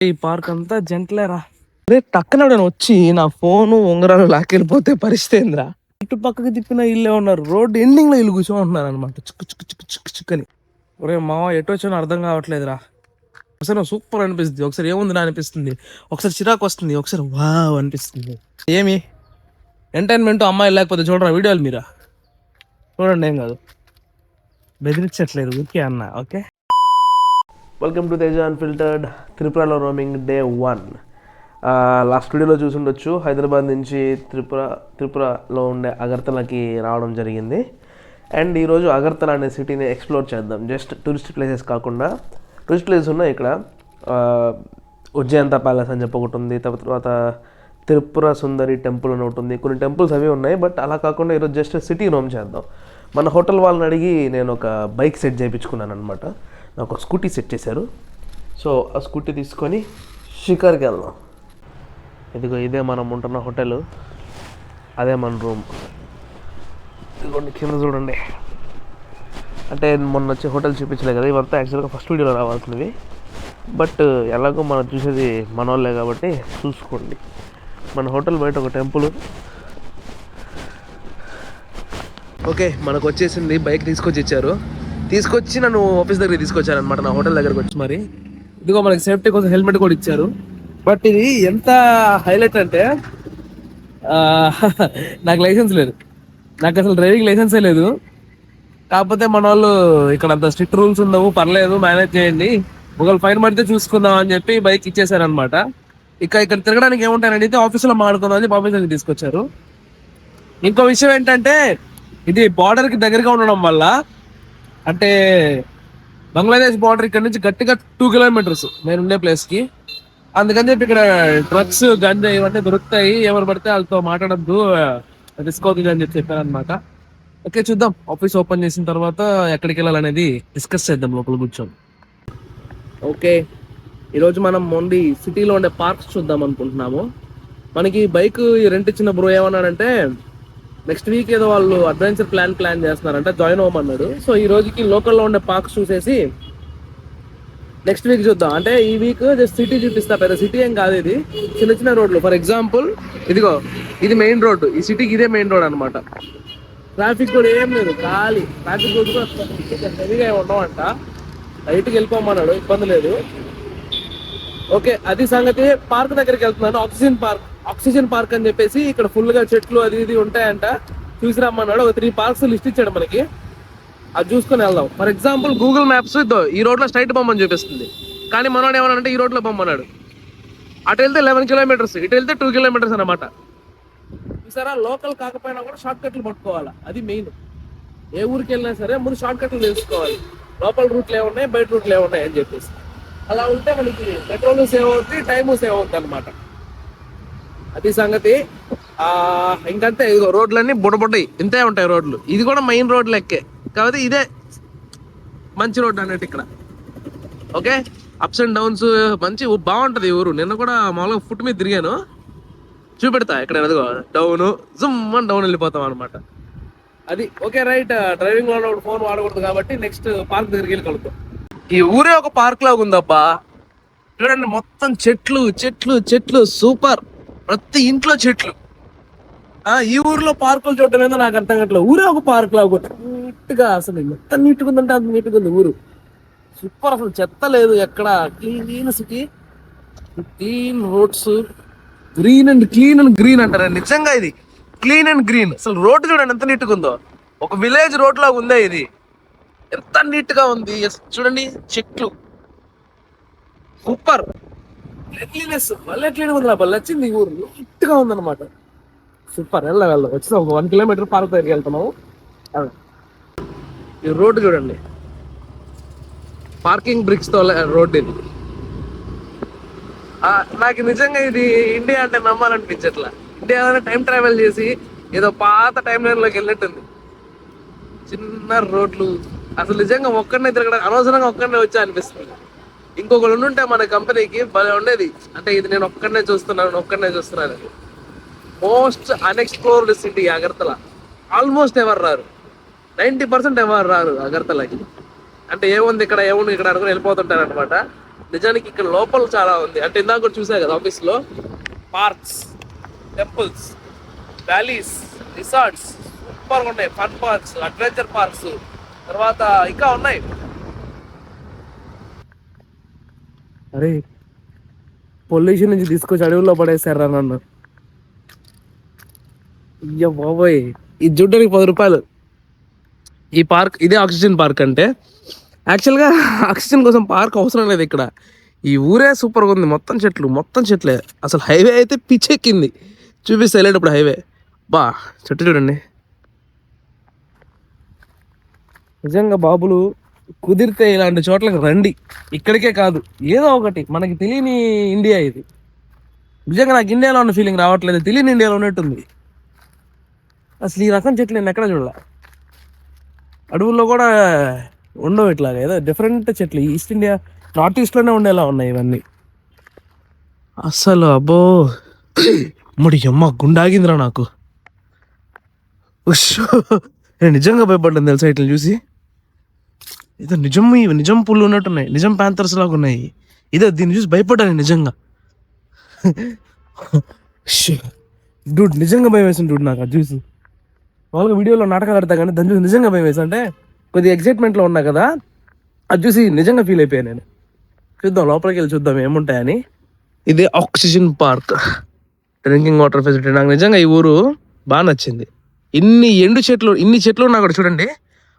ఈ పార్క్ అంతా జంట్లేరా. అరే టక్కన వచ్చి నా ఫోను ఉంగరాలు లాక్కెళ్ళిపోతే పరిస్థితి ఏందిరా. ఇటు పక్కకి తిప్పిన ఇల్లే ఉన్నారు, రోడ్డు ఎండింగ్ లో ఇల్లు కూర్చోంటున్నారు అనమాట. చిక్కు చిక్కు చిక్కు చిక్కు చిక్కని. ఒరే మావ ఎటు వచ్చానో అర్థం కావట్లేదురా. ఒకసారి సూపర్ అనిపిస్తుంది, ఒకసారి ఏముందిరా అనిపిస్తుంది, ఒకసారి చిరాకు వస్తుంది, ఒకసారి వావ్ అనిపిస్తుంది. ఏమి ఎంటర్టైన్మెంట్ అమ్మాయి లేకపోతే చూడరా వీడియోలు మీరా చూడండి, ఏం కాదు, బెదిరించట్లేదు ఊరికే అన్న. Okay, welcome to Teja unfiltered త్రిపురలో రోమింగ్ డే 1. లాస్ట్ వీడియోలో చూసుండొచ్చు, హైదరాబాద్ నుంచి త్రిపురలో ఉండే అగర్తలకి రావడం జరిగింది. అండ్ ఈరోజు అగర్తల అనే సిటీని ఎక్స్ప్లోర్ చేద్దాం. జస్ట్ టూరిస్ట్ ప్లేసెస్ కాకుండా, టూరిస్ట్ ప్లేసెస్ ఉన్నాయి ఇక్కడ. ఉజ్జయంత ప్యాలెస్ అని చెప్పి ఒకటి ఉంది, తర్వాత త్రిపుర సుందరి టెంపుల్ అని ఒకటి ఉంది. కొన్ని టెంపుల్స్ అవి ఉన్నాయి, బట్ అలా కాకుండా ఈరోజు జస్ట్ సిటీ రోమ్ చేద్దాం. మన హోటల్ వాళ్ళని అడిగి నేను ఒక బైక్ సెట్ చేయించుకున్నాను అనమాట. నాకు ఒక స్కూటీ సెట్ చేశారు. సో ఆ స్కూటీ తీసుకొని షికార్కి వెళ్దాం. ఇదిగో ఇదే మనం ఉంటున్న హోటల్, అదే మన రూమ్. ఇదిగోండి కింద చూడండి. అంటే మొన్న వచ్చి హోటల్ చూపించలే కదా, ఇవంతా యాక్చువల్గా ఫస్ట్ వీడియోలో రావాల్సినవి. బట్ ఎలాగో మనం చూసేది మన వాళ్ళే కాబట్టి చూసుకోండి. మన హోటల్ బయట ఒక టెంపుల్. ఓకే, మనకు వచ్చేసింది. బైక్ తీసుకొచ్చి ఇచ్చారు, తీసుకొచ్చి నన్ను ఆఫీస్ దగ్గరికి తీసుకొచ్చారనమాట, నా హోటల్ దగ్గరకు వచ్చి. మరి ఇదిగో మనకి సేఫ్టీ కోసం హెల్మెట్ కూడా ఇచ్చారు. బట్ ఇది ఎంత హైలైట్ అంటే నాకు లైసెన్స్ లేదు, నాకు అసలు డ్రైవింగ్ లైసెన్సే లేదు. కాకపోతే మన వాళ్ళు ఇక్కడ అంత స్ట్రిక్ట్ రూల్స్ ఉండవు, పర్లేదు మేనేజ్ చేయండి, ఒకవేళ ఫైన్ పడితే చూసుకుందాం అని చెప్పి బైక్ ఇచ్చేసారనమాట. ఇక్కడ తిరగడానికి ఏముంటాయని అయితే ఆఫీసులో మాడుకుందాం అని ఆఫీస్ దగ్గరికి తీసుకొచ్చారు. ఇంకో విషయం ఏంటంటే, ఇది బార్డర్కి దగ్గరగా ఉండడం వల్ల, అంటే బంగ్లాదేశ్ బార్డర్ ఇక్కడ నుంచి గట్టిగా 2 కిలోమీటర్స్ నేను ఉండే ప్లేస్కి. అందుకని చెప్పి ఇక్కడ డ్రగ్స్, గంజా ఇవన్నీ దొరుకుతాయి, ఎవరు పడితే వాళ్ళతో మాట్లాడద్దు, రిస్క్ అవుతుంది అని చెప్పి చెప్పారనమాట. ఓకే, చూద్దాం. ఆఫీస్ ఓపెన్ చేసిన తర్వాత ఎక్కడికి వెళ్ళాలనేది డిస్కస్ చేద్దాం లోపల కూర్చొని. ఓకే, ఈరోజు మనం మొండి సిటీలో ఉండే పార్క్స్ చూద్దాం అనుకుంటున్నాము. మనకి బైక్ రెంట్ ఇచ్చిన బ్రో ఏమన్నాడంటే, నెక్స్ట్ వీక్ ఏదో వాళ్ళు అడ్వెంచర్ ప్లాన్ చేస్తున్నారంటే జాయిన్ అవ్వమన్నాడు. సో ఈ రోజుకి లోకల్లో ఉండే పార్క్స్ చూసేసి నెక్స్ట్ వీక్ చూద్దాం. అంటే ఈ వీక్ జస్ట్ సిటీ చూపిస్తా, పెద్ద సిటీ ఏం కాదు, ఇది చిన్న చిన్న రోడ్లు. ఫర్ ఎగ్జాంపుల్ ఇదిగో ఇది మెయిన్ రోడ్డు, ఈ సిటీకి ఇదే మెయిన్ రోడ్ అనమాట. ట్రాఫిక్ కూడా ఏం లేదు, ఖాళీ. ట్రాఫిక్ రోడ్డు కూడా హెవీగా ఉండవంట, లైట్కి వెళ్ళిపోమన్నాడు, ఇబ్బంది లేదు. ఓకే, అది సంగతి. పార్క్ దగ్గరికి వెళ్తున్నాను, ఆక్సిజన్ పార్క్ అని చెప్పేసి. ఇక్కడ ఫుల్ గా చెట్లు అది ఇది ఉంటాయంట, చూసి రమ్మన్నాడు. ఒక 3 పార్క్స్ లిస్ట్ ఇచ్చాడు మనకి, అది చూసుకొని వెళ్దాం. ఫర్ ఎగ్జాంపుల్ గూగుల్ మ్యాప్స్ ఈ రోడ్ లో స్ట్రైట్ బొమ్మని చూపిస్తుంది, కానీ మనోడు ఏమన్నాడంటే ఈ రోడ్ లో బొమ్మన్నాడు. అటు వెళ్తే 11 కిలోమీటర్స్, ఇటు వెళ్తే 2 కిలోమీటర్స్ అనమాట. చూసారా, లోకల్ కాకపోయినా కూడా షార్ట్ కట్లు పట్టుకోవాలా, అది మెయిన్. ఏ ఊరికి వెళ్ళినా సరే ముందు షార్ట్ కట్లు తెలుసుకోవాలి, లోపల రూట్లు ఏమున్నాయి, బయట రూట్లు ఏమున్నాయి అని చెప్పేసి. అలా ఉంటే మనకి పెట్రోల్ సేవ్ అవుతుంది, టైము సేవ్ అవుతుంది అనమాట. అది సంగతి. ఇంకంతే, ఇదిగో రోడ్లన్నీ బుడబుడ్డాయి, ఇంతే ఉంటాయి రోడ్లు. ఇది కూడా మెయిన్ రోడ్ లెక్కే, కాబట్టి ఇదే మంచి రోడ్డు అన్నట్టు ఇక్కడ. ఓకే, అప్స్ అండ్ డౌన్స్ మంచి బాగుంటది ఈ ఊరు. నిన్న కూడా మామూలుగా ఫుట్ మీద తిరిగాను, చూపెడతా ఇక్కడ. అదిగో డౌన్, జుమ్ అని డౌన్ వెళ్ళిపోతాం అనమాట. అది ఓకే, రైట్. డ్రైవింగ్ లో ఫోన్ వాడకూడదు కాబట్టి నెక్స్ట్ పార్క్ దగ్గరికి వెళ్ళి కలుద్దాం. ఈ ఊరే ఒక పార్క్ లాగా ఉందబ్బా, చూడండి. మొత్తం చెట్లు చెట్లు చెట్లు, సూపర్. ప్రతి ఇంట్లో చెట్లు. ఈ ఊర్లో పార్కులు చూడటం ఏదో నాకు అర్థం కావట్లేదు. ఊరే ఒక పార్క్ లాగా నీట్ గా, అసలు ఎంత నీట్గా ఉందంటే అంత నీట్గా ఉంది ఊరు. సూపర్, అసలు చెత్త లేదు ఎక్కడ. Clean city, clean roads, green and green అంటారు. నిజంగా ఇది క్లీన్ అండ్ గ్రీన్. అసలు రోడ్డు చూడండి ఎంత నీట్గా ఉందో, ఒక విలేజ్ రోడ్ లాగా ఉందే ఇది. ఎంత నీట్ గా ఉంది చూడండి, చెట్లు సూపర్. క్లీన్లీనెస్ మళ్ళీ క్లీన్ ఉంది, నాకు నచ్చింది. ఈ ఊరు నీట్ గా ఉందన్నమాట, సూపర్. వెళ్దాం వచ్చిన ఒక 1 కిలోమీటర్ పార్క్ దగ్గరికి వెళ్తున్నాము. ఈ రోడ్డు చూడండి, పార్కింగ్ బ్రిక్స్ తో రోడ్డు ఇది. నాకు నిజంగా ఇది ఇండియా అంటే నమ్మాలనిపించట్లా. ఇండియాలోనే టైం ట్రావెల్ చేసి ఏదో పాత టైం లైన్ లోకి వెళ్ళినట్టుంది. చిన్న రోడ్లు, అసలు నిజంగా ఒక్కడనే తిరగడం అనవసరంగా ఒక్కడనే వచ్చా అనిపిస్తుంది. ఇంకొకరు ఉండుంటే మన కంపెనీకి భలే ఉండేది. అంటే ఇది నేను ఒక్కడనే చూస్తున్నాను. Most unexplored city Agartala. Almost ఎవరు రారు, 90% ఎవరు రారు అగర్తలకి. అంటే ఏముంది ఇక్కడ అనుకుని వెళ్ళిపోతుంటారు అనమాట. నిజానికి ఇక్కడ లోపల చాలా ఉంది. అంటే ఇందాక కూడా చూసా కదా ఆఫీస్లో, పార్క్స్, టెంపుల్స్, వ్యాలీస్, రిసార్ట్స్ సూపర్గా ఉన్నాయి. ఫన్ పార్క్స్, అడ్వెంచర్ పార్క్స్, తర్వాత ఇంకా ఉన్నాయి. అరే పొల్యూషన్ నుంచి తీసుకొచ్చి అడవుల్లో పడేసారా నన్ను. అయ్యో బాబోయ్, ఇది చూడడానికి 10 రూపాయలు. ఈ పార్క్ ఇదే ఆక్సిజన్ పార్క్ అంటే. యాక్చువల్గా ఆక్సిజన్ కోసం పార్క్ అవసరం లేదు ఇక్కడ. ఈ ఊరే సూపర్గా ఉంది. మొత్తం చెట్లే. అసలు హైవే అయితే పిచ్చెక్కింది. చూపిస్తే వెళ్ళేటప్పుడు హైవే బా చెట్టు చూడండి. నిజంగా బాబులు కుదిరితే ఇలాంటి చోట్లకి రండి. ఇక్కడికే కాదు, ఏదో ఒకటి మనకి తెలియని ఇండియా ఇది. నిజంగా నాకు ఇండియాలో ఉన్న ఫీలింగ్ రావట్లేదు, తెలియని ఇండియాలో ఉన్నట్టుంది. అసలు ఈ రకం చెట్లు నేను ఎక్కడ చూడాల. అడవుల్లో కూడా ఉండవు ఇట్లాగా, ఏదో డిఫరెంట్ చెట్లు. ఈస్ట్ ఇండియా, నార్త్ ఈస్ట్లోనే ఉండేలా ఉన్నాయి ఇవన్నీ. అసలు అబ్బో ముడి అమ్మ గుండాగిందిరా నాకు. నేను నిజంగా భయపడ్డాను తెలుసా ఇట్లా చూసి. ఏదో నిజం పుల్లు ఉన్నట్టున్నాయి, నిజం ప్యాంథర్స్ లాగా ఉన్నాయి. ఇదో దీన్ని చూసి భయపడ్డాను నిజంగా. డూడ్ నిజంగా భయం వేసింది డూడ్ నాకు అది చూసి. మామూలుగా వీడియోలో నాటకాలు ఆడతా కానీ దాన్ని చూసి నిజంగా భయం వేసి, అంటే కొద్దిగా ఎక్సైట్మెంట్లో ఉన్నా కదా, అది చూసి నిజంగా ఫీల్ అయిపోయాను నేను. చూద్దాం లోపలికి వెళ్ళి చూద్దాం ఏముంటాయని. ఇదే oxygen park, drinking water facility. నాకు నిజంగా ఈ ఊరు బాగా నచ్చింది. ఇన్ని చెట్లు ఉన్నా కూడా చూడండి,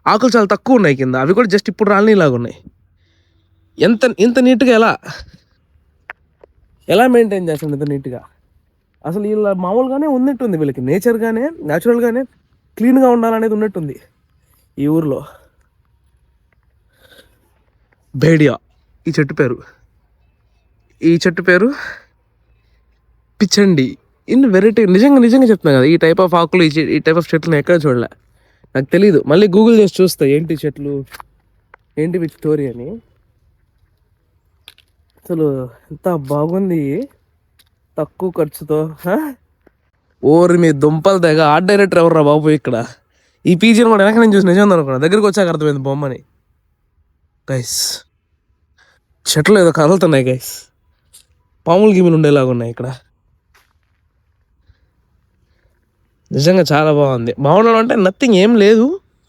ఆకులు చాలా తక్కువ ఉన్నాయి కింద. అవి కూడా జస్ట్ ఇప్పుడు రాలినలాగా ఉన్నాయి. ఇంత నీట్గా ఎలా మెయింటైన్ చేస్తుంది ఇంత నీట్గా. అసలు వీళ్ళ మామూలుగానే ఉన్నట్టుంది, వీళ్ళకి నేచర్గానే న్యాచురల్గానే క్లీన్గా ఉండాలనేది ఉన్నట్టుంది ఈ ఊర్లో. బేడియా ఈ చెట్టు పేరు పిచ్చండి. ఇన్ని వెరైటీ. నిజంగా చెప్తున్నా కదా, ఈ టైప్ ఆఫ్ ఆకులు, ఈ టైప్ ఆఫ్ చెట్లు ఎక్కడ చూడలే. నాకు తెలీదు. మళ్ళీ గూగుల్ చేసి చూస్తా ఏంటి చెట్లు, ఏంటి వీటి స్టోరీ అని. అసలు ఎంత బాగుంది తక్కువ ఖర్చుతో. ఓరి మీ దుంపలు తెగ. ఆర్ట్ డైరెక్టర్ ఎవర్రా బాబు ఇక్కడ. ఈ పీజీని కూడా వెనక నేను చూసి నిజం అనుకున్నా, దగ్గరికి వచ్చాక అర్థమైంది బొమ్మని. గైస్ చెట్లు ఏదో కదులుతున్నాయి గైస్, పాములు గిములు ఉండేలాగా ఉన్నాయి ఇక్కడ. నిజంగా చాలా బాగుంది. బాగుండడం అంటే నథింగ్ ఏం లేదు,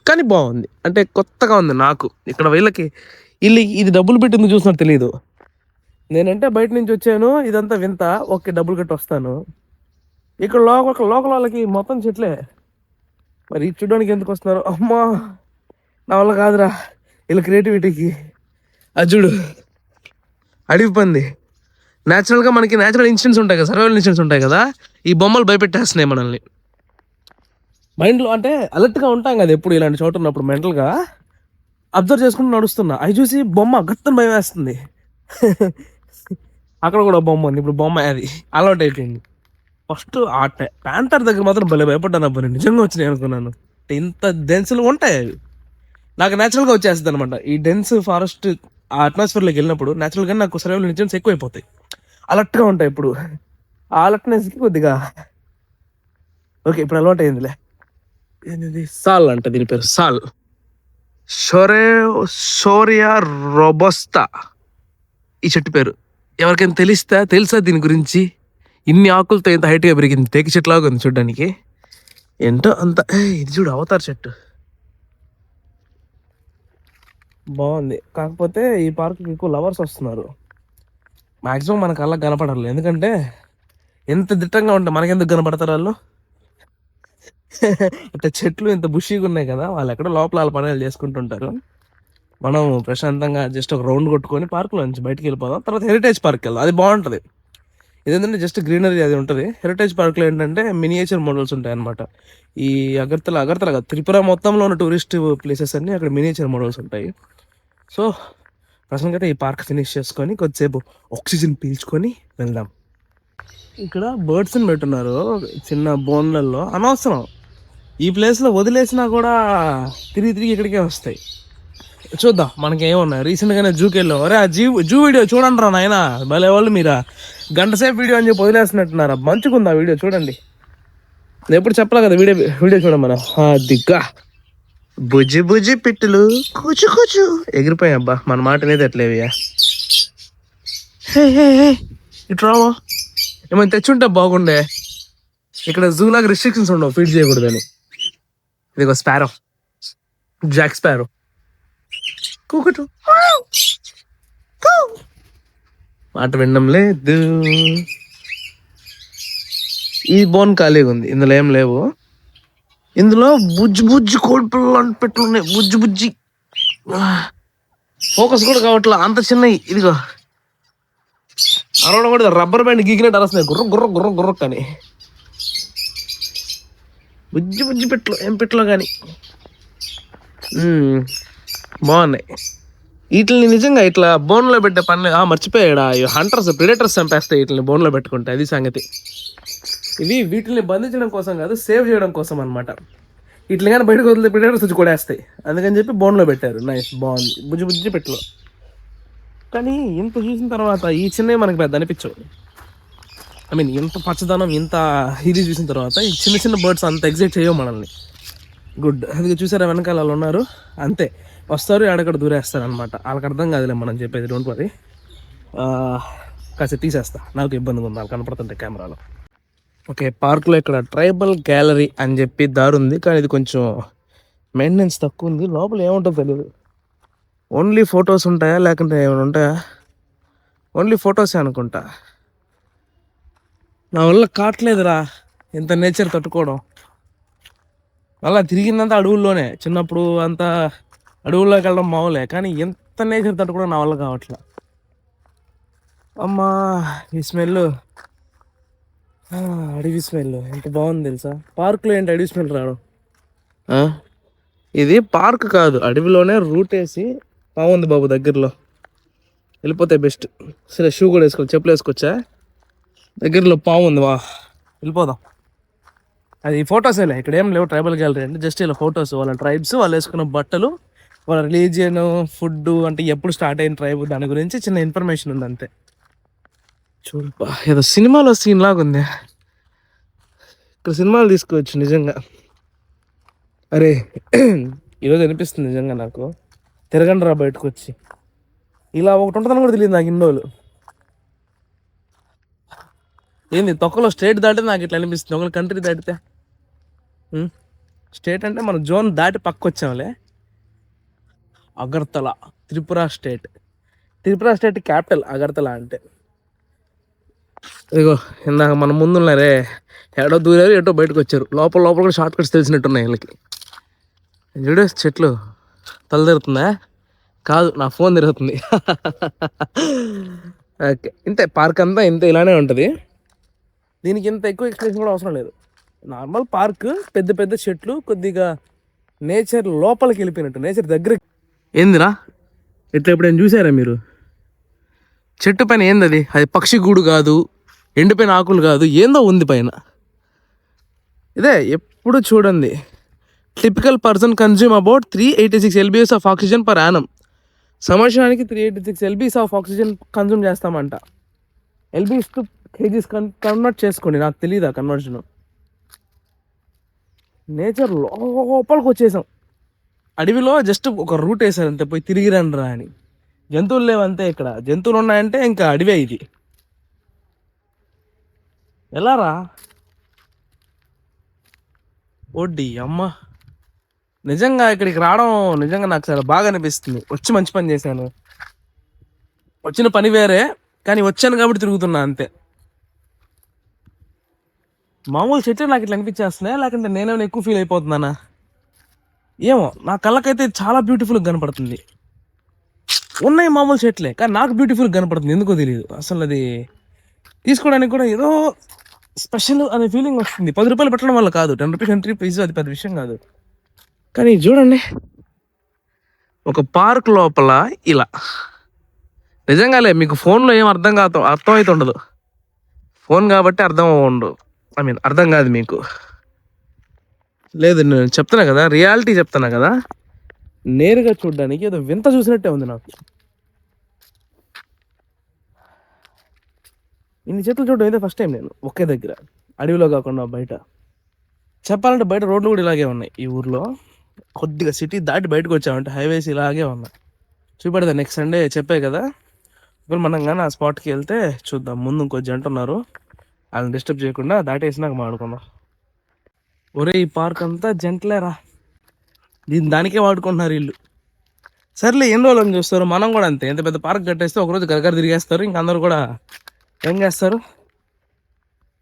కానీ బాగుంది. అంటే కొత్తగా ఉంది నాకు. ఇక్కడ వీళ్ళకి ఇది డబ్బులు పెట్టింది చూసినట్టు తెలీదు. నేనంటే బయట నుంచి వచ్చాను, ఇదంతా వింత, ఓకే డబ్బులు కట్టి వస్తాను. ఇక్కడ లోకల్ వాళ్ళకి మొత్తం చెట్లే. మరి చూడడానికి ఎందుకు వస్తున్నారు? అమ్మా నా వల్ల కాదురా వీళ్ళ క్రియేటివిటీకి. అది చూడు, అడవి పంది. న్యాచురల్గా మనకి న్యాచురల్ ఇన్సిడెంట్స్ ఉంటాయి కదా, సర్వైవల్ ఇన్సిడెంట్స్ ఉంటాయి కదా, ఈ బొమ్మలు భయపెట్టేస్తున్నాయి మనల్ని. మైండ్లో అంటే అలర్ట్గా ఉంటాం కదా ఎప్పుడు ఇలాంటి చోట ఉన్నప్పుడు, మెంటల్గా అబ్జర్వ్ చేసుకుంటూ నడుస్తున్నా. అవి చూసి బొమ్మ గత్తని భయం వేస్తుంది. అక్కడ కూడా బొమ్మ ఉంది. ఇప్పుడు బొమ్మ అది అలవాటు అయిపోయింది. ఫస్ట్ ఆ ప్యాంథర్ దగ్గర మాత్రం భలే భయపడ్డాను. అబ్బా నేను నిజంగా వచ్చినాయి అనుకున్నాను. ఇంత డెన్స్లు ఉంటాయి అవి. నాకు న్యాచురల్గా వచ్చేస్తుంది అనమాట. ఈ డెన్స్ ఫారెస్ట్ ఆ అట్మాస్ఫియర్లోకి వెళ్ళినప్పుడు న్యాచురల్గా నాకు సర్వైవల్ ఇన్సిడెంట్స్ ఎక్కువైపోతాయి. అలర్ట్గా ఉంటాయి. ఇప్పుడు ఆ అలర్ట్నెస్కి కొద్దిగా ఓకే ఇప్పుడు అలవాటు అయిందిలే. సాల్ అంట దీని పేరు, సాల్. షోరియా రోబస్తా ఈ చెట్టు పేరు. ఎవరికైనా తెలుసా దీని గురించి? ఇన్ని ఆకులతో ఎంత హైట్గా పెరిగింది, టేకి చెట్లాగా ఉంది చూడడానికి. ఏంటో అంత. ఇది చూడు అవతార్ చెట్టు బాగుంది. కాకపోతే ఈ పార్క్కి ఎక్కువ లవర్స్ వస్తున్నారు. మ్యాక్సిమం మన కళ్ళకి కనపడాలి, ఎందుకంటే ఎంత దిట్టంగా ఉంటే మనకెందుకు కనపడతారు వాళ్ళు. అంటే చెట్లు ఇంత బుషీగా ఉన్నాయి కదా, వాళ్ళు ఎక్కడో లోపల వాళ్ళ పనులు చేసుకుంటుంటారు. మనం ప్రశాంతంగా జస్ట్ ఒక రౌండ్ కొట్టుకొని పార్క్లో నుంచి బయటికి వెళ్ళిపోదాం. తర్వాత హెరిటేజ్ పార్క్ వెళ్దాం, అది బాగుంటుంది. ఇదేంటంటే జస్ట్ గ్రీనరీ అది ఉంటుంది. హెరిటేజ్ పార్క్లో ఏంటంటే మినియేచర్ మోడల్స్ ఉంటాయి అనమాట. ఈ అగర్తల కాదు, త్రిపుర మొత్తంలో ఉన్న టూరిస్ట్ ప్లేసెస్ అన్నీ అక్కడ మినియేచర్ మోడల్స్ ఉంటాయి. సో ప్రశాంతంగా ఈ పార్క్ ఫినిష్ చేసుకొని కొద్దిసేపు ఆక్సిజన్ పీల్చుకొని వెళ్దాం. ఇక్కడ బర్డ్స్ని పెట్టున్నారు చిన్న బోన్లలో. అనవసరం, ఈ ప్లేస్లో వదిలేసినా కూడా తిరిగి ఇక్కడికే వస్తాయి. చూద్దాం మనకి ఏమున్నాయి. రీసెంట్గానే జూకి వెళ్ళాం. అరే ఆ జూ వీడియో చూడండి రా నాయన, భలే వాళ్ళు మీరా. గంట సేపు వీడియో అని చెప్పి వదిలేస్తున్నట్టున్నారా? మంచిగుంది ఆ వీడియో చూడండి. నేను ఎప్పుడు చెప్పలే కదా వీడియో చూడమన్నా. దిగ్గా బుజ్జి పిట్టులు కూచు ఎగిరిపోయాయి. అబ్బా మన మాట అనేది ఎట్లేవియా. హే హే హే ఇట్లా ఏమైనా తెచ్చుంటే బాగుండే. ఇక్కడ జూ లాగా రిస్ట్రిక్షన్స్ ఉండవు ఫీడ్ చేయకూడదని. ఇదిగో స్పారో, జాక్ స్పారో కూకటు మాట వినడం లేదు. ఈ బోన్ ఖాళీగా ఉంది, ఇందులో ఏం లేవు. ఇందులో బుజ్జి బుజ్జి కోడి పిల్లలు అని పెట్టున్నాయి. బుజ్జి బుజ్జి ఫోకస్ కూడా కావట్లా, అంత చిన్నవి. ఇదిగో అరవడం కూడా రబ్బర్ బ్యాండ్ గీకినట్టు అరస్తున్నాయి, గుర్ర గుర్ర గుర్ర గుర్ర కానీ. బుజ్జి బుజ్జి పెట్లు, ఏం పెట్లో కానీ బాగున్నాయి. వీటిని నిజంగా ఇట్లా బోన్లో పెట్టే పని మర్చిపోయాడా. హంటర్స్ ప్రిడేటర్స్ చంపేస్తాయి వీటిని బోన్లో పెట్టుకుంటే, అది సంగతి. ఇవి వీటిని బంధించడం కోసం కాదు, సేవ్ చేయడం కోసం అనమాట. ఇట్లా కానీ బయటకు వదిలే ప్రిడేటర్స్ వచ్చి కొడేస్తాయి, అందుకని చెప్పి బోన్లో పెట్టారు. నైస్, బాగుంది, బుజ్జి బుజ్జి పెట్లో. కానీ ఇంత చూసిన తర్వాత ఈ చిన్నవి మనకి పెద్ద అనిపించవు. ఐ మీన్ ఇంత పచ్చదనం, ఇంత ఇది చూసిన తర్వాత ఈ చిన్న చిన్న బర్డ్స్ అంత ఎగ్జైట్ చేయవు మనల్ని. గుడ్. అది చూసారా వెనకాల వాళ్ళు ఉన్నారు, అంతే వస్తారు ఎక్కడక్కడ దూరేస్తారు అనమాట. వాళ్ళకి అర్థం కాదులే మనం చెప్పేది, డోంట్ వరీ. కాసేపు తీసేస్తా, నాకు ఇబ్బందిగా ఉంది వాళ్ళు కనపడుతుంటే కెమెరాలో. ఓకే, పార్క్లో ఇక్కడ ట్రైబల్ గ్యాలరీ అని చెప్పి దారి ఉంది, కానీ ఇది కొంచెం మెయింటెనెన్స్ తక్కువ ఉంది. లోపల ఏముంటుందో తెలియదు. ఓన్లీ ఫొటోస్ ఉంటాయా లేకుంటే ఏమైనా ఉంటాయా? ఓన్లీ ఫొటోసే అనుకుంటా. నా వల్ల కావట్లేదురా ఇంత నేచర్ తట్టుకోవడం. అలా తిరిగిందంతా అడవుల్లోనే, చిన్నప్పుడు అంతా అడవుల్లోకి వెళ్ళడం మామూలే, కానీ ఎంత నేచర్ తట్టుకోవడం నా వల్ల కావట్లే. అమ్మా ఈ స్మెల్, అడవి స్మెల్ ఎంత బాగుంది తెలుసా. పార్క్లో ఏంటి అడవి స్మెల్ రావడం? ఇది పార్క్ కాదు, అడవిలోనే రూట్ వేసి బాగుంది బాబు. దగ్గరలో వెళ్ళిపోతే బెస్ట్. సరే, షూ కూడా వేసుకోవాలి, చెప్పులు వేసుకోవచ్చా? దగ్గరలో పాము ఉంది, వా వెళ్ళిపోదాం. అది ఫొటోసేలే, ఇక్కడ ఏం లేవు. ట్రైబల్ గ్యాలరీ అంటే జస్ట్ ఇలా ఫొటోస్, వాళ్ళ ట్రైబ్స్, వాళ్ళు వేసుకున్న బట్టలు, వాళ్ళ రిలీజియన్, ఫుడ్, అంటే ఎప్పుడు స్టార్ట్ అయిన ట్రైబ్, దాని గురించి చిన్న ఇన్ఫర్మేషన్ ఉంది అంతే. చూడబ్బా, ఏదో సినిమాలో సీన్ లాగా ఉంది. ఇక్కడ సినిమాలు తీసుకోవచ్చు నిజంగా. అరే ఈరోజు అనిపిస్తుంది నిజంగా నాకు, తిరగండి రా బయటకు వచ్చి. ఇలా ఒకటి ఉంటుందని కూడా తెలియదు నాకు ఇన్ని రోజులు. ఏంది తొక్కలో స్టేట్ దాటితే నాకు ఇట్లా అనిపిస్తుంది, ఒక కంట్రీ దాటితే. స్టేట్ అంటే మన జోన్ దాటి పక్క వచ్చాంలే. Agartala, Tripura state. Tripura state capital Agartala అంటే. ఇదిగో ఇందాక మన ముందున్నారే, ఎడో దూరారు ఎటో బయటకు వచ్చారు. లోపల లోపల కూడా షార్ట్ కట్స్ తెలిసినట్టున్నాయి వీళ్ళకి. చూడు చెట్లు, తల తిరుగుతుందా? కాదు, నా ఫోన్ తిరుగుతుంది. ఓకే, ఇంతే పార్క్ అంతా ఇంత ఇలానే ఉంటుంది. దీనికి ఇంత ఎక్కువ ఎక్స్ప్లెనేషన్ కూడా అవసరం లేదు. నార్మల్ పార్క్, పెద్ద పెద్ద చెట్లు, కొద్దిగా నేచర్ లోపలికి వెళ్ళిపోయినట్టు, నేచర్ దగ్గర. ఏందిరా ఇట్లా ఎప్పుడైనా చూసారా మీరు? చెట్టు పైన ఏంది అది? అది పక్షి గూడు కాదు, ఎండిపోయిన ఆకులు కాదు, ఏందో ఉంది పైన. ఇదే ఎప్పుడు చూడండి. Typical person consume about 386 LBS of oxygen per annum. సంవత్సరానికి 386 LBS ఆఫ్ ఆక్సిజన్ కన్జ్యూమ్ చేస్తామంట. LBS టు కేజీస్ కన్వర్ట్ చేసుకోండి, నాకు తెలియదా కన్వర్షన్. నేచర్ లోపలికి వచ్చేసాం. అడవిలో జస్ట్ ఒక రూట్ వేసారు అంతే, పోయి తిరిగి రండి రా అని. జంతువులు లేవంతే ఇక్కడ. జంతువులు ఉన్నాయంటే ఇంకా అడవే ఇది. ఎలా రా ఓడ్డి అమ్మ. నిజంగా ఇక్కడికి రావడం నిజంగా నాకు చాలా బాగా అనిపిస్తుంది. వచ్చి మంచి పని చేశాను. వచ్చిన పని వేరే, కానీ వచ్చాను కాబట్టి తిరుగుతున్నా అంతే. మామూలు చెట్లు నాకు ఇట్లా అనిపించేస్తున్నాయా, లేకుంటే నేనేమైనా ఎక్కువ ఫీల్ అయిపోతున్నానా ఏమో. నా కళ్ళకైతే చాలా బ్యూటిఫుల్గా కనపడుతుంది. ఉన్నాయి మామూలు చెట్లే, కానీ నాకు బ్యూటిఫుల్గా కనపడుతుంది, ఎందుకో తెలియదు అసలు. అది తీసుకోవడానికి కూడా ఏదో స్పెషల్ అనే ఫీలింగ్ వస్తుంది. 10 రూపాయలు పెట్టడం వల్ల కాదు, 10 రూపీస్ ఎంట్రీ ఫీజు, అది పెద్ద విషయం కాదు. కానీ చూడండి, ఒక పార్క్ లోపల ఇలా. నిజంగాలే మీకు ఫోన్లో ఏం అర్థం అయితే ఉండదు. ఫోన్ కాబట్టి అర్థం కాదు మీకు. లేదు, నేను చెప్తున్నా కదా, రియాలిటీ చెప్తున్నా కదా. నేరుగా చూడడానికి ఏదో వింత చూసినట్టే ఉంది నాకు. ఇన్ని చెట్లు చూడడం అయితే ఫస్ట్ టైం నేను ఒకే దగ్గర, అడవిలో కాకుండా బయట. చెప్పాలంటే బయట రోడ్లు కూడా ఇలాగే ఉన్నాయి ఈ ఊర్లో. కొద్దిగా సిటీ దాటి బయటకు వచ్చామంటే హైవేస్ ఇలాగే ఉన్నాయి. చూపెడతా నెక్స్ట్ సండే, చెప్పే కదా. ఇప్పుడు మనం కానీ ఆ స్పాట్కి వెళ్తే చూద్దాం. ముందు ఇంకో జంట ఉన్నారు, వాళ్ళని డిస్టర్బ్ చేయకుండా దాటేసినాక మాడుకుందాం. ఒరే ఈ పార్క్ అంతా జంటలేరా, దానికే వాడుకుంటున్నారు వీళ్ళు. సర్లే ఎన్ని రోజులు చూస్తారు, మనం కూడా అంతే. ఎంత పెద్ద పార్క్ కట్టేస్తే ఒకరోజు గరగర తిరిగేస్తారు, ఇంక అందరు కూడా ఏం చేస్తారు.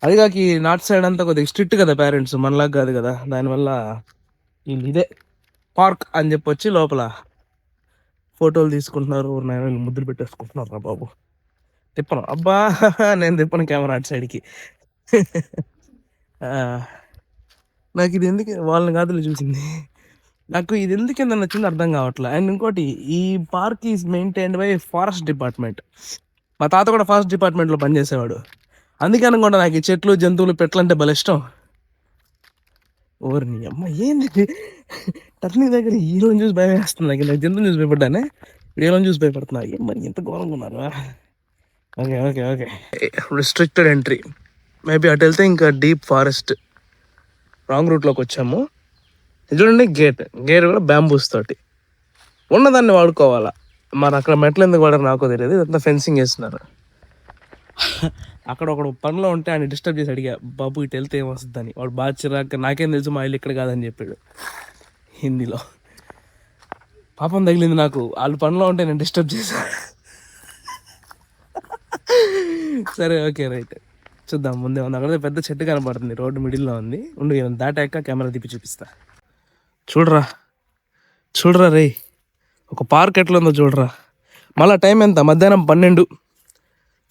అది కాక ఈ నార్త్ సైడ్ అంతా కొద్దిగా స్ట్రిక్ట్ కదా పేరెంట్స్, మనలాగా కాదు కదా. దానివల్ల వీళ్ళు ఇదే పార్క్ అని చెప్పొచ్చి లోపల ఫోటోలు తీసుకుంటున్నారు, ముద్దులు పెట్టేసుకుంటున్నారు. రా బాబు తిప్పను, అబ్బా నేను తిప్పను కెమెరా అటు సైడ్కి. నాకు ఇది ఎందుకు వాళ్ళని కాదులు చూసింది, నాకు ఇది ఎందుకు నచ్చింది అర్థం కావట్లే. అండ్ ఇంకోటి, ఈ park is maintained by forest department. మా తాత కూడా ఫారెస్ట్ డిపార్ట్మెంట్లో పనిచేసేవాడు, అందుకే అనుకుంటా నాకు ఈ చెట్లు జంతువులు పెట్లు అంటే భలే ఇష్టం. ఓర్ని అమ్మ ఏంది టర్నింగ్ దగ్గర హీరోని చూసి భయం వేస్తుంది నాకు. నాకు జంతువుని చూసి భయపడ్డానే, హీరోని చూసి భయపడుతున్నా. ఏం మరి ఎంత ఘోరంగా ఉన్నారు. Okay okay okay, restricted entry. Maybe అటు వెళ్తే ఇంకా డీప్ ఫారెస్ట్. రాంగ్ రూట్లోకి వచ్చాము. చూడండి గేట్ కూడా బ్యాంబూస్ తోటి ఉన్నదాన్ని వాడుకోవాలా. మరి అక్కడ మెట్లు ఎందుకు వాడారు నాకు తెలియదు, ఇదంతా ఫెన్సింగ్ వేస్తున్నారు. అక్కడ ఒకడు పనిలో ఉంటే ఆయన డిస్టర్బ్ చేసి అడిగా, బాబు ఇటు వెళ్తే ఏమొస్తుందని. వాడు బాగా చిరాక, నాకేం తెలుసు మా ఇల్లు ఇక్కడ కాదని చెప్పాడు హిందీలో. పాపం తగిలింది నాకు, వాళ్ళు పనిలో ఉంటే నేను డిస్టర్బ్ చేశాను. సరే ఓకే రైట్, చూద్దాం. ముందే ఉంది అక్కడ పెద్ద చెట్టు కనబడుతుంది, రోడ్డు మిడిల్లో ఉంది. ఉండు దాటాక కెమెరా తిప్పి చూపిస్తా. చూడరా చూడరా రే, ఒక పార్క్ ఎట్లా ఉందో చూడరా. మళ్ళీ టైం ఎంత, మధ్యాహ్నం 12,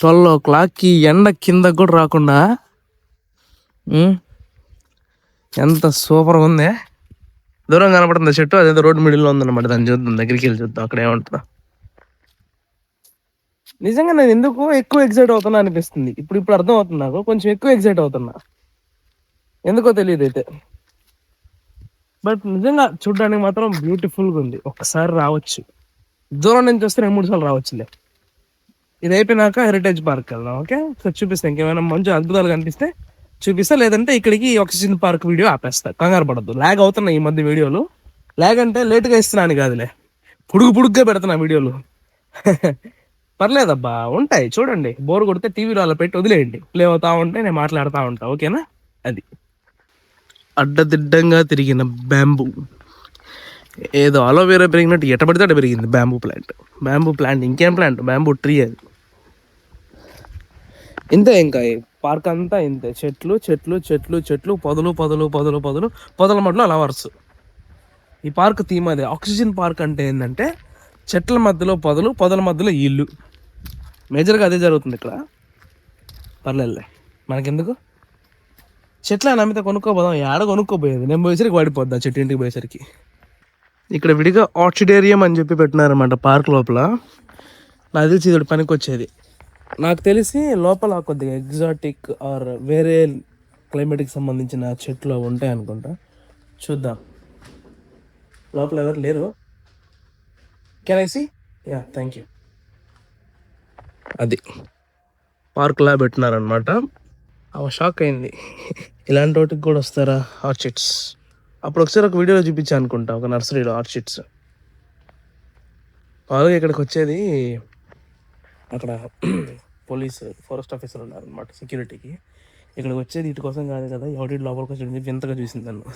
12 o'clockకి ఎండ కింద కూడా రాకుండా ఎంత సూపర్గా ఉంది. దూరం కనపడుతుంది చెట్టు, అదేదో రోడ్డు మిడిల్లో ఉందన్నమాట. దాన్ని చూద్దాం, దగ్గరికి వెళ్ళి చూద్దాం అక్కడ ఏమంటుందా. నిజంగా నేను ఎందుకు ఎక్కువ ఎగ్జైట్ అవుతున్నా అనిపిస్తుంది. ఇప్పుడు అర్థం అవుతుంది నాకు, కొంచెం ఎక్కువ ఎగ్జైట్ అవుతున్నా, ఎందుకో తెలియదు అయితే. బట్ నిజంగా చూడడానికి మాత్రం బ్యూటిఫుల్గా ఉంది. ఒక్కసారి రావచ్చు, దూరం నుంచి వస్తే 2-3 సార్లు రావచ్చులే. ఇది అయిపోయినాక హెరిటేజ్ పార్క్ వెళ్దాం. ఓకే, సో చూపిస్తా, ఇంకేమైనా మంచి అద్భుతాలు కనిపిస్తే చూపిస్తా, లేదంటే ఇక్కడికి ఆక్సిజన్ పార్క్ వీడియో ఆపేస్తా. కంగారు పడద్దు, ల్యాగ్ అవుతున్నాయి ఈ మధ్య వీడియోలు. ల్యాగ్ అంటే లేటుగా ఇస్తున్నాను కాదులే, పుడుగ్గా పెడుతున్నా వీడియోలు. పర్లేదబ్బా, ఉంటాయి చూడండి. బోర్ కొడితే టీవీలో అలా పెట్టి వదిలేయండి, ప్లే అవుతా ఉంటే నేను మాట్లాడుతూ ఉంటా. ఓకేనా. అది అడ్డదిడ్డంగా తిరిగిన బ్యాంబూ, ఏదో అలోవేరా పెరిగినట్టు ఎట్టబడితే అట్ట పెరిగింది బ్యాంబూ ప్లాంట్. ఇంకేం ప్లాంట్, బ్యాంబూ ట్రీ అది. ఇంతే, ఇంకా పార్క్ అంతా ఇంతే, చెట్లు చెట్లు చెట్లు చెట్లు, పొదలు పొదలు పొదలు పొదలు, పొదల మధ్యలో లవర్స్. ఈ పార్క్ థీమ్ అదే. ఆక్సిజన్ పార్క్ అంటే ఏంటంటే చెట్ల మధ్యలో పొదలు, పొదల మధ్యలో ఇల్లు. మేజర్గా అదే జరుగుతుంది ఇక్కడ. పర్లేదులే, మనకెందుకు. చెట్లు నమ్మితే కొనుక్కోపోదాం, ఏడ కొనుక్కోపోయేది. నేను పోయేసరికి వాడిపోద్దా చెట్టు, ఇంటికి పోయేసరికి. ఇక్కడ విడిగా ఆర్చిడేరియం అని చెప్పి పెట్టినారన్నమాట పార్క్ లోపల. నాకు తెలిసి ఇది పనికి వచ్చేది. నాకు తెలిసి లోపల కొద్దిగా ఎగ్జాటిక్ ఆర్ వేరే క్లైమేట్కి సంబంధించిన చెట్లు ఉంటాయి అనుకుంటా. చూద్దాం, లోపల ఎవరు లేరు. Can I see? Yeah, thank you. అది పార్క్లా పెట్టినారనమాట. షాక్ అయింది, ఇలాంటి వాటికి కూడా వస్తారా ఆర్చిడ్స్. అప్పుడు ఒకసారి ఒక వీడియోలో చూపించా అనుకుంటా, ఒక నర్సరీలో ఆర్చిడ్స్. అలాగే ఇక్కడికి వచ్చేది, అక్కడ పోలీస్ ఫారెస్ట్ ఆఫీసర్ ఉన్నారనమాట సెక్యూరిటీకి. ఇక్కడికి వచ్చేది ఇటు కోసం కాదు కదా, ఎవరి లోపలికి వచ్చి వింతగా చూసింది నన్ను.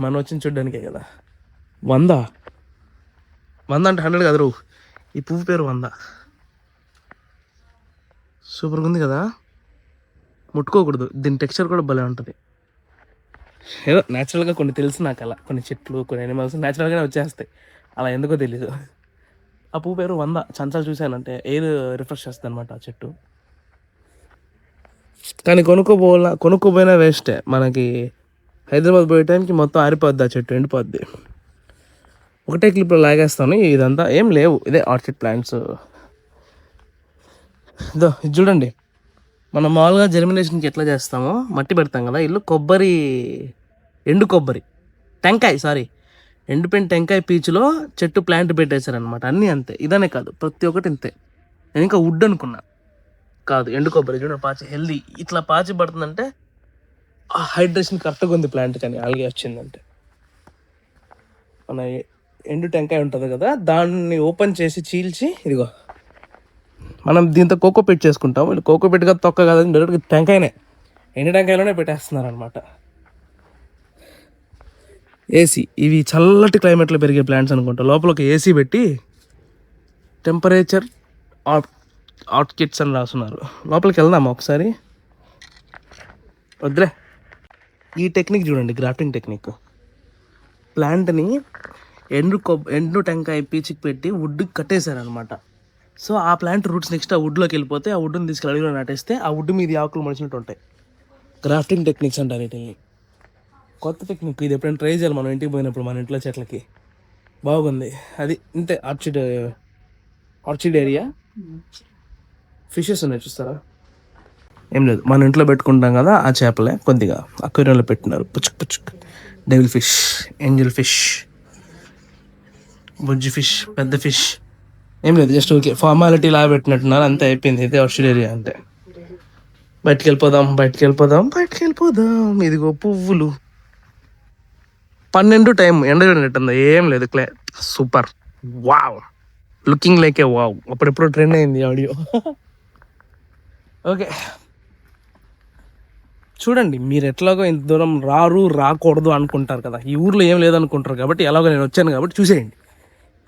మనం వచ్చింది చూడ్డానికే కదా. 100 అంటే 100 కాదు రూ. ఈ పువ్వు పేరు 100. సూపర్గా ఉంది కదా, ముట్టుకోకూడదు. దీని టెక్స్చర్ కూడా భలే ఉంటుంది. ఏదో న్యాచురల్గా కొన్ని తెలుసు నాకు, అలా కొన్ని చెట్లు కొన్ని అనిమల్స్ న్యాచురల్గానే వచ్చేస్తాయి, అలా ఎందుకో తెలీదు. ఆ పువ్వు పేరు 100. చంచాలు చూశానంటే ఎయిర్ రిఫ్రెష్ చేస్తుంది అనమాట ఆ చెట్టు. కానీ కొనుక్కోపోయినా వేస్టే. మనకి హైదరాబాద్ పోయే టైంకి మొత్తం ఆరిపోద్ది ఆ చెట్టు, ఎండిపోద్ది. ఒకటే క్లిప్లో లాగేస్తాను. ఇదంతా ఏం లేవు, ఇదే ఆర్చిడ్ ప్లాంట్స్. ఇదో ఇది చూడండి, మనం మామూలుగా జర్మినేషన్కి ఎట్లా చేస్తామో, మట్టి పెడతాం కదా, ఇల్లు ఎండు కొబ్బరి ఎండిపోయిన టెంకాయ పీచులో చెట్టు ప్లాంట్ పెట్టేశారనమాట. అన్నీ అంతే, ఇదనే కాదు ప్రతి ఒక్కటి ఇంతే. నేను ఇంకా వుడ్ అనుకున్నా, కాదు ఎండు కొబ్బరి. చూడండి పాచి హెల్దీ, ఇట్లా పాచి పడుతుందంటే హైడ్రేషన్ కరెక్ట్గా ఉంది ప్లాంట్. కానీ ఆల్గే వచ్చిందంటే, మన ఎండు టెంకాయ ఉంటుంది కదా, దాన్ని ఓపెన్ చేసి చీల్చి ఇదిగో మనం దీంతో కోకోపీట్ చేసుకుంటాం. వీళ్ళు కోకోపీట్గా తొక్క కాదని డైరెక్ట్గా టెంకాయనే ఎండి టెంకాయలోనే పెట్టేస్తున్నారు అనమాట. ఏసీ, ఇవి చల్లటి క్లైమేట్లో పెరిగే ప్లాంట్స్ అనుకుంటా. లోపల ఒక ఏసీ పెట్టి టెంపరేచర్ అవుట్ కిట్స్ అని రాస్తున్నారు. లోపలికి వెళ్దామా ఒకసారి? వద్దులే. ఈ టెక్నిక్ చూడండి, గ్రాఫ్టింగ్ టెక్నిక్. ప్లాంట్ని ఎండు టెంకాయ పీచికి పెట్టి వుడ్కి కట్టేశారనమాట. సో ఆ ప్లాంట్ రూట్స్ నెక్స్ట్ ఆ వుడ్లోకి వెళ్ళిపోతే ఆ వుడ్ని తీసుకెళ్ళి అడిగిలో నాటేస్తే ఆ వుడ్ మీద ఆకులు మడిచినట్టు ఉంటాయి. గ్రాఫ్టింగ్ టెక్నిక్స్ అంటారు వీటిని. కొత్త టెక్నిక్ ఇది, ఎప్పుడైనా ట్రై చేయాలి మనం ఇంటికి పోయినప్పుడు మన ఇంట్లో చెట్లకి. బాగుంది. అది ఇంతే. Orchid area. ఫిషెస్ ఉన్నాయి చూస్తారా? ఏం లేదు, మన ఇంట్లో పెట్టుకుంటాం కదా ఆ చేపలే కొద్దిగా అక్వేరియంలో పెట్టినారు. పుచ్చుక్ పుచ్చుక్, డెవిల్ ఫిష్, ఏంజల్ ఫిష్, బుజ్జి ఫిష్, పెద్ద ఫిష్. ఏం లేదు, జస్ట్ ఓకే ఫార్మాలిటీ లాగా పెట్టినట్టున్నారు, అంతే, అయిపోయింది. ఇదే ఆస్ట్రేలియా అంటే. బయటికి వెళ్ళిపోదాం. ఇదిగో పువ్వులు. 12 టైం ఎండ చూడనట్టుంది. ఏం లేదు, super. Wow, looking like a wow. అప్పుడెప్పుడు ట్రెండ్ అయింది ఆడియో. ఓకే, చూడండి, మీరు ఎట్లాగో ఇంత దూరం రాకూడదు అనుకుంటారు కదా, ఈ ఊర్లో ఏం లేదనుకుంటారు కాబట్టి, ఎలాగో నేను వచ్చాను కాబట్టి చూసేయండి.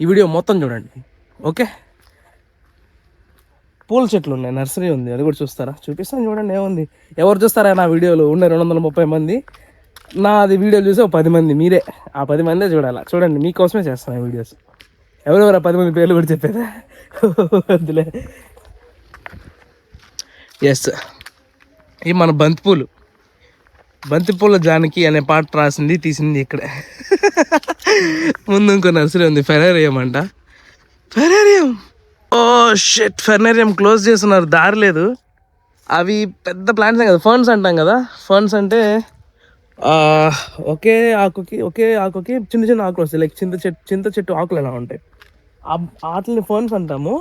ఈ వీడియో మొత్తం చూడండి. ఓకే, పూల చెట్లు ఉన్నాయి, నర్సరీ ఉంది, అది కూడా చూస్తారా? చూపిస్తాను చూడండి. ఏముంది, ఎవరు చూస్తారా నా వీడియోలు? ఉన్న 230 మంది నాది వీడియోలు చూసి 10 మంది మీరే. ఆ 10 మందే చూడాలా. చూడండి, మీకోసమే చేస్తాను వీడియోస్. ఎవరెవరు ఆ 10 మంది పేర్లు కూడా చెప్పేదా? వద్దులే. ఎస్, ఇవి మన బంతిపూల జానకి అనే పాట రాసింది తీసింది ఇక్కడే. ముందు ఇంకో నర్సరీ ఉంది, ఫెరేరియం అంట. ఓ షిట్, ఫెర్నేరియం క్లోజ్ చేస్తున్నారు, దారి లేదు. అవి పెద్ద ప్లాంట్స్ కదా, ఫర్న్స్ అంటాం కదా. ఫర్న్స్ అంటే ఒకే ఆకుకి చిన్న చిన్న ఆకులు వస్తాయి. లైక్ చింత చెట్టు ఆకులు ఎలా ఉంటాయి, వాటిని ఫర్న్స్ అంటాము.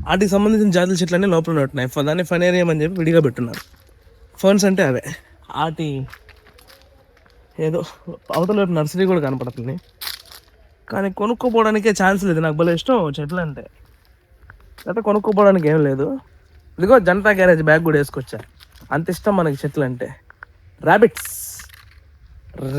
వాటికి సంబంధించిన జాతుల చెట్లు అన్నీ లోపల ఉంటున్నాయి. దాన్ని ఫెనేరియం అని చెప్పి విడిగా పెట్టున్నారు. ఫర్న్స్ అంటే అవే. వాటి ఏదో అవతల వైపు నర్సరీ కూడా కనపడుతుంది, కానీ కొనుక్కోపోవడానికే ఛాన్స్ లేదు. నాకు భలే ఇష్టం చెట్లు అంటే, అయితే కొనుక్కోపోవడానికి ఏం లేదు. ఇదిగో జనతా గ్యారేజ్ బ్యాగ్ కూడా వేసుకొచ్చా, అంత ఇష్టం మనకి చెట్లు అంటే.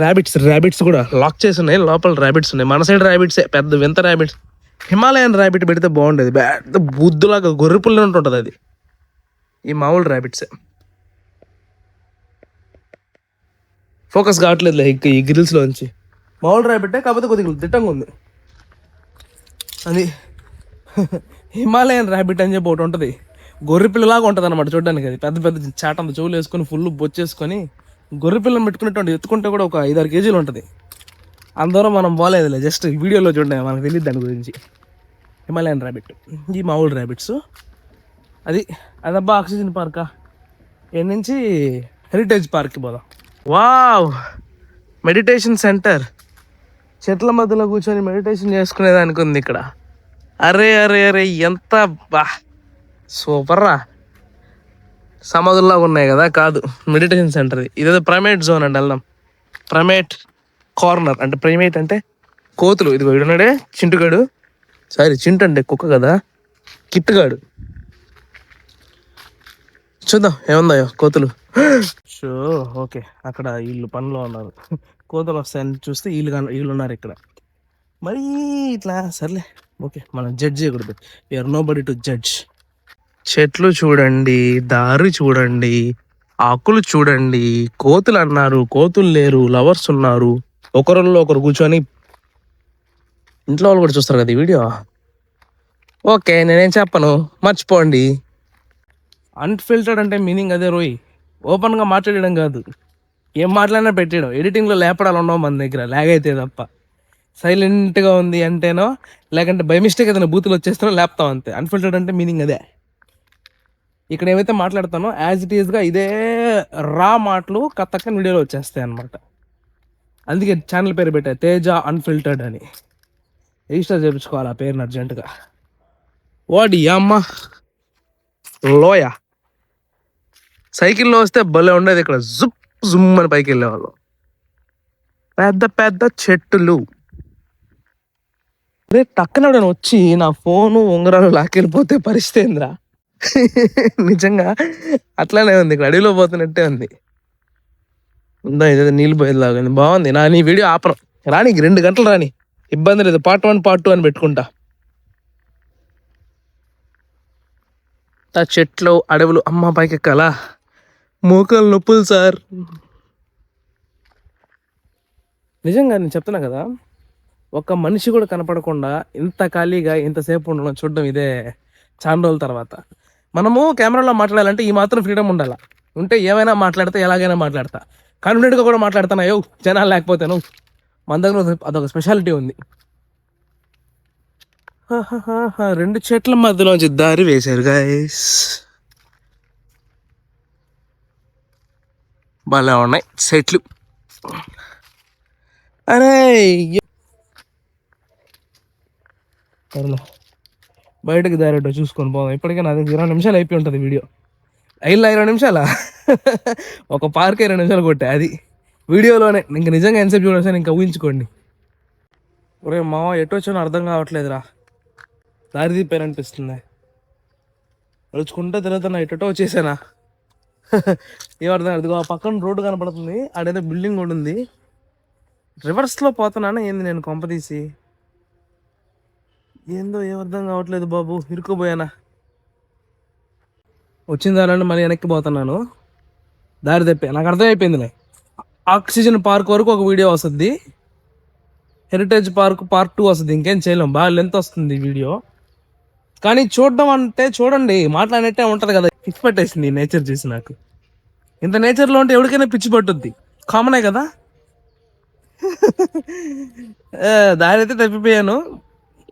ర్యాబిట్స్ కూడా లాక్ చేసి ఉన్నాయి. లోపల ర్యాబిట్స్ ఉన్నాయి. మన సైడ్ ర్యాబిట్సే, పెద్ద వింత ర్యాబిట్స్. హిమాలయన్ ర్యాబిట్ పెడితే బాగుండేది, పెద్ద బుద్ధులాగా గొర్రెపుల్లి ఉంటుంటుంది అది. ఈ మామూలు ర్యాబిట్సే. ఫోకస్ కావట్లేదు ఈ గ్రిల్స్లోంచి. మామూలు ర్యాబిట్టే, కాకపోతే కొద్దిగా దిట్టంగా ఉంది అది. హిమాలయన్ ర్యాబిట్ అని చెప్పి ఒకటి ఉంటుంది, గొర్రెపిల్లలాగా ఉంటుంది అనమాట చూడడానికి. అది పెద్ద పెద్ద చాటంత చెవులు వేసుకొని ఫుల్ బొచ్చేసుకొని గొర్రెపిల్లని పెట్టుకునేటువంటి, ఎత్తుకుంటే కూడా ఒక 5-6 కేజీలు ఉంటుంది. అందరం మనం పోలేదులే, జస్ట్ వీడియోలో చూడండి, మనకు తెలియదు దాని గురించి. హిమాలయన్ ర్యాబిట్, ఈ మామూలు ర్యాబిట్స్. అదబ్బా ఆక్సిజన్ పార్కా, ఏడు నుంచి హెరిటేజ్ పార్క్కి పోదాం. Wow, meditation centre. చెట్ల మధ్యలో కూర్చొని మెడిటేషన్ చేసుకునేదానికి ఉంది ఇక్కడ. అరే ఎంత సూపర్ రా. సమాధుల్లాగా ఉన్నాయి కదా, కాదు, మెడిటేషన్ సెంటర్. ఇదేదో ప్రైమేట్ జోన్ అంటే వెళ్దాం. ప్రైమేట్ కార్నర్ అంటే, ప్రైమేట్ అంటే కోతులు. ఇదిగో ఇడున్నాడే చింటుగాడు. చింటు అంటే కుక్క కదా, కిట్టుగాడు. చూద్దాం ఏముందాయో కోతులు. షో, ఓకే, అక్కడ వీళ్ళు పనిలో ఉన్నారు. కోతలు వస్తాయని చూస్తే వీళ్ళు ఉన్నారు ఇక్కడ. మరి ఇట్లా సర్లే, ఓకే, మనం జడ్జ్ చేయకూడదు. We are nobody to judge. చెట్లు చూడండి, దారి చూడండి, ఆకులు చూడండి. కోతులు అన్నారు, కోతులు లేరు, లవర్స్ ఉన్నారు. ఒకరిలో ఒకరు కూర్చొని, ఇంట్లో వాళ్ళు కూడా చూస్తారు కదా ఈ వీడియో. ఓకే, నేనేం చెప్పను, మర్చిపోండి. అన్ఫిల్టర్డ్ అంటే మీనింగ్ అదే రోయ్, ఓపెన్గా మాట్లాడడం కాదు. ఏం మాట్లాడినా పెట్టేయడం. ఎడిటింగ్లో లేపడాలు ఉండవు మన దగ్గర, లాగ్ అయితే తప్ప. సైలెంట్గా ఉంది అంటేనో, లేకంటే బై మిస్టేక్ ఏదైనా బూతులు వచ్చేస్తానో లేపుతాం, అంతే. అన్ఫిల్టర్డ్ అంటే మీనింగ్ అదే. ఇక్కడ ఏమైతే మాట్లాడతానో యాజ్ ఇట్ ఈస్గా ఇదే రా మాటలు కథక్క వీడియోలో వచ్చేస్తాయి అనమాట. అందుకే ఛానల్ పేరు పెట్టా, తేజ అన్ఫిల్టర్డ్ అని. రిజిస్టర్ చేయించుకోవాలి ఆ పేరుని అర్జెంటుగా. వాడి అమ్మ లోయ. సైకిల్లో వస్తే భలే ఉండేది ఇక్కడ, జుమ్ అని పైకి వెళ్ళేవాళ్ళు. పెద్ద పెద్ద చెట్టులు. రే టక్కన వచ్చి నా ఫోను ఉంగరాలు లాక్కెళ్ళిపోతే పరిస్థితి ఏందిరా? నిజంగా అట్లానే ఉంది, ఇక్కడ అడవిలో పోతున్నట్టే ఉంది. ఉందా ఇదే నీళ్ళు పోయేలాగా బాగుంది. నీ వీడియో ఆపరం, రాని 2 గంటలు రాని, ఇబ్బంది లేదు. పార్ట్ 1 పార్ట్ 2 అని పెట్టుకుంటా. చెట్లు అడవులు, అమ్మ పైకి ఎక్కాలా, మోకాలు నొప్పులు సార్. నిజంగా నేను చెప్తున్నా కదా, ఒక మనిషి కూడా కనపడకుండా ఇంత ఖాళీగా ఇంతసేపు ఉండడం చూడడం ఇదే చాలా రోజుల తర్వాత. మనము కెమెరాలో మాట్లాడాలంటే ఈ మాత్రం ఫ్రీడమ్ ఉండాలి. ఉంటే ఏమైనా మాట్లాడితే ఎలాగైనా మాట్లాడతా, కాన్ఫిడెంట్గా కూడా మాట్లాడతాను. అయ్యో జనాలు లేకపోతేను, మన దగ్గర అదొక స్పెషాలిటీ ఉంది. 2 చెట్ల మధ్యలోంచి దారి వేశారు గైస్, భలే ఉన్నాయి చెట్లు. అరే బయటకు దారేటో చూసుకొని పోదాం. ఇప్పటికే నా దగ్గర 20 నిమిషాలు అయిపోయి ఉంటుంది వీడియో. 20 నిమిషాలా? ఒక పార్క్ 20 నిమిషాలు కొట్టా, అది వీడియోలోనే. ఇంక నిజంగా ఎంతసేపు చూడాల్సి ఇంకా ఊహించుకోండి. ఒరే మావ ఎటు వచ్చానో అర్థం కావట్లేదురా, దారి తిప్పారనిపిస్తుంది. నడుచుకుంటే తిరుగుతున్నా, ఎటో వచ్చేసానా ఏమర్థం కాదు. ఆ పక్కన రోడ్డు కనపడుతుంది, ఆడేదో బిల్డింగ్ కూడా ఉంది. రివర్స్లో పోతున్నానా ఏంది నేను, కొంపదీసి ఏందో ఏమర్థం కావట్లేదు బాబు. ఇరుక్కుపోయానా, వచ్చిన దాని మళ్ళీ వెనక్కి పోతున్నాను, దారి తప్పే. నాకు అర్థమైపోయిందిలే. ఆక్సిజన్ పార్క్ వరకు ఒక వీడియో వస్తుంది, హెరిటేజ్ పార్క్ పార్ట్ 2 వస్తుంది. ఇంకేం చేయలేం, బాగా లెంత్ వస్తుంది వీడియో. కానీ చూడడం అంటే చూడండి, మాట్లాడినట్టే ఉంటుంది కదా. పిచ్చి పట్టేసింది నేచర్ చూసి నాకు. ఇంత నేచర్లో ఉంటే ఎవరికైనా పిచ్చి పట్టుద్ది, కామనే కదా. దారి అయితే తప్పిపోయాను,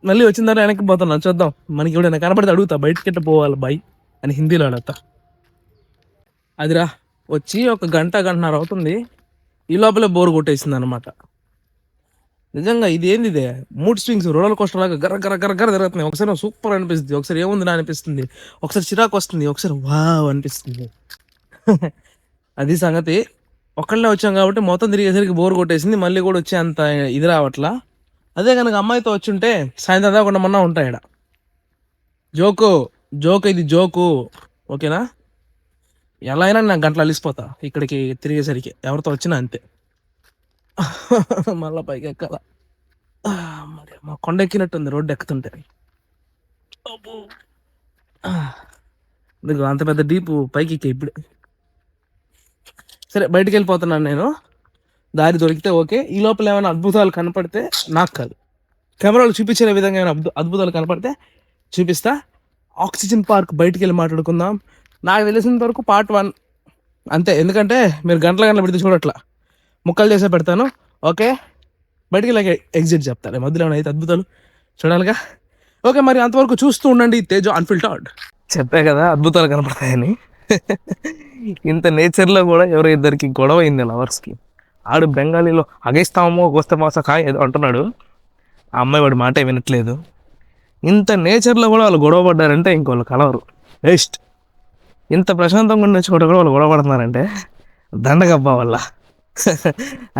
మళ్ళీ వచ్చిన తర్వాత వెనక్కి పోతున్నాను. చూద్దాం, మనకి ఎవడైనా కనపడితే అడుగుతా, బయటకి ఎట్ట పోవాలి బాయ్ అని హిందీలో అడుగుతా. అదిరా వచ్చి 1 గంట 1.5 అవుతుంది, ఈ లోపలే బోర్ కొట్టేసింది అనమాట. నిజంగా ఇది ఏంది, ఇదే మూడ్ స్వింగ్స్, రోలర్ కోస్టర్ లాగా గర్ర గర్ర గర్ర గర్ర తిరుగుతున్నాయి. ఒకసారి సూపర్ అనిపిస్తుంది, ఒకసారి ఏముంది అనిపిస్తుంది, ఒకసారి చిరాకు వస్తుంది, ఒకసారి వావ్ అనిపిస్తుంది. అది సంగతి. ఒక్కళ్ళే వచ్చాం కాబట్టి మొత్తం తిరిగేసరికి బోర్ కొట్టేసింది. మళ్ళీ కూడా వచ్చి అంత ఇది రావట్లా. అదే కనుక అమ్మాయితో వచ్చుంటే సాయంత్రం దాకా ఉండమన్నా ఉంటాయి ఇక్కడ. జోకు జోకు, ఇది జోకు, ఓకేనా? ఎలా అయినా నాకు గంటలు అలిసిపోతా ఇక్కడికి తిరిగేసరికి, ఎవరితో వచ్చినా అంతే. మళ్ళా పైకి ఎక్కాల, మరి మా కొండ ఎక్కినట్టుంది రోడ్డు ఎక్కుతుంటే. అంత పెద్ద డీప్ పైకి ఎక్కి ఇప్పుడే. సరే బయటికి వెళ్ళిపోతున్నాను నేను, దారి దొరికితే ఓకే. ఈ లోపల ఏమైనా అద్భుతాలు కనపడితే, నాకు కాదు కెమెరాలు చూపించే విధంగా ఏమైనా అద్భుతాలు కనపడితే చూపిస్తా. ఆక్సిజన్ పార్క్ బయటికి వెళ్ళి మాట్లాడుకుందాం. నాకు తెలిసినంత వరకు పార్ట్ 1 అంతే, ఎందుకంటే మీరు గంటల పెడితే చూడట్లా, ముక్కలు చేసే పెడతాను. ఓకే, బయటికి వెళ్ళి ఎగ్జిట్ చెప్తాను, మధ్యలో అయితే అద్భుతాలు చూడాలిగా. ఓకే, మరి అంతవరకు చూస్తూ ఉండండి తేజ అన్ఫిల్టర్డ్. చెప్పే కదా అద్భుతాలు కనపడతాయని. ఇంత నేచర్లో కూడా ఎవరో ఇద్దరికి గొడవ అయింది లవర్స్కి. ఆడు బెంగాలీలో అగేస్తామో గోస్తే మాసా కాయ ఏదో అంటున్నాడు, ఆ అమ్మాయి వాడి మాట వినట్లేదు. ఇంత నేచర్లో కూడా వాళ్ళు గొడవ పడ్డారంటే ఇంకోళ్ళు కలవరు, వేస్ట్. ఇంత ప్రశాంతంగా ఉన్న చోట కూడా వాళ్ళు గొడవ పడుతున్నారంటే దండగబ్బా వల్ల.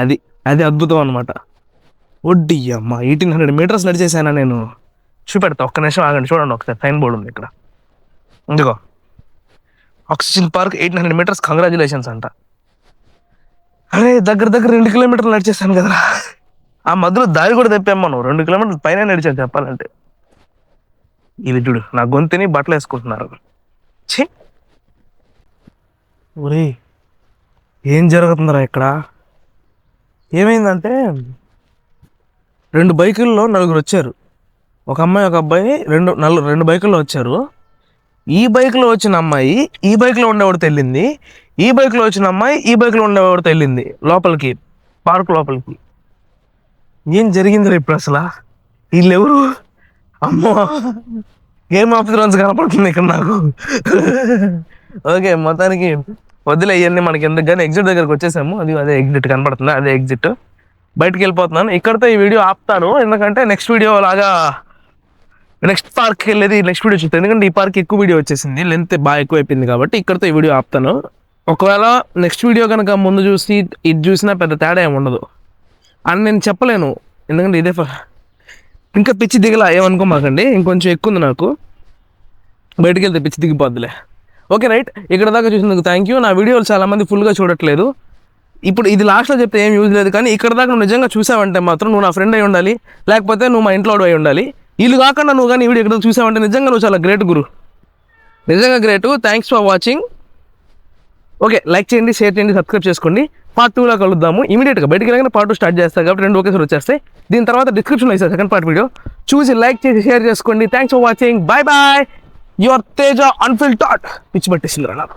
అది అది అద్భుతం అనమాట. వడ్డీ అమ్మ 1800 మీటర్స్ నడిచేసానా నేను. చూపెడతా, ఒక్క నిమిషం ఆగండి, చూడండి ఒకసారి. సైన్ బోర్డు ఉంది ఇక్కడ, ఇందుకో ఆక్సిజన్ పార్క్ 1800 మీటర్స్, కంగ్రాచులేషన్స్ అంట. అరే దగ్గర 2 కిలోమీటర్లు నడిచేసాను కదా. ఆ మధ్యలో దారి కూడా తెప్పాము, 2 కిలోమీటర్లు పైన నడిచాను చెప్పాలంటే. ఇది చూడు, నా గొంతుని బట్టలు వేసుకుంటున్నారు. ఛీ, ఒరే ఏం జరుగుతుందిరా ఇక్కడ? ఏమైందంటే 2 బైకుల్లో 4 వచ్చారు, ఒక అమ్మాయి ఒక అబ్బాయి, 2 బైకుల్లో వచ్చారు. ఈ బైక్లో వచ్చిన అమ్మాయి ఈ బైక్లో ఉండేవాడు తెల్లింది, ఈ బైక్లో వచ్చిన అమ్మాయి ఈ బైక్లో ఉండేవాడు తెల్లింది లోపలికి, పార్క్ లోపలికి. ఏం జరిగిందిరా ఇప్పుడు అసలు? వీళ్ళెవరు? అమ్మో, గేమ్ ఆఫ్ థ్రోన్స్ కనపడుతుంది ఇక్కడ నాకు. ఓకే, మొత్తానికి వదిలే ఇవన్నీ మనకి ఎందుకు, కానీ ఎగ్జిట్ దగ్గరకు వచ్చేసాము. అదే ఎగ్జిట్ కనపడుతుంది, అదే ఎగ్జిట్. బయటకు వెళ్ళిపోతున్నాను, ఇక్కడితో ఈ వీడియో ఆపుతాను. ఎందుకంటే నెక్స్ట్ వీడియో లాగా నెక్స్ట్ పార్క్కి వెళ్ళేది నెక్స్ట్ వీడియో చూస్తాను, ఎందుకంటే ఈ పార్క్ ఎక్కువ వీడియో వచ్చేసింది, లెంత్ బాగా ఎక్కువ అయిపోయింది. కాబట్టి ఇక్కడితో ఈ వీడియో ఆపుతాను. ఒకవేళ నెక్స్ట్ వీడియో కనుక ముందు చూసి ఇది చూసినా పెద్ద తేడా ఏమి ఉండదు అని నేను చెప్పలేను, ఎందుకంటే ఇదే ఇంకా పిచ్చి దిగలా ఏమనుకోమాకండి. ఇంకొంచెం ఎక్కువ ఉంది నాకు. బయటికి వెళ్తే పిచ్చి దిగిపోద్దులే. ఓకే రైట్, ఇక్కడ దాకా చూసినందుకు థ్యాంక్ యూ. నా వీడియోలు చాలామంది ఫుల్గా చూడట్లేదు. ఇప్పుడు ఇది లాస్ట్లో చెప్తే ఏం యూజ్ లేదు, కానీ ఇక్కడ దాకా నువ్వు నిజంగా చూసావంటే మాత్రం నువ్వు నా ఫ్రెండ్ అయి ఉండాలి, లేకపోతే నువ్వు మా ఇంట్లో అయి ఉండాలి. వీళ్ళు కాకుండా నువ్వు కానీ ఈ వీడియో ఇక్కడ చూసావంటే నిజంగా నువ్వు చాలా గ్రేట్ గురు, నిజంగా great. Thanks for watching. Okay, like చేయండి, షేర్ చేయండి, సబ్స్క్రైబ్ చేసుకోండి. పార్ట్ 2లో కలుద్దాము. ఇమీడియట్గా బయటికి వెళ్ళగానే పార్ట్ 2 స్టార్ట్ చేస్తాను కాబట్టి 2 ఒకేసారి వచ్చేస్తాయి. దీని తర్వాత డిస్క్రిప్షన్లో ఇస్తాను సెకండ్ పార్ట్ వీడియో, చూసి లైక్ చేసి షేర్ చేసుకోండి. Thanks for watching. Bye bye. Your Teja unfiltered. పిచ్చి పట్టేసిందిరా నాకు.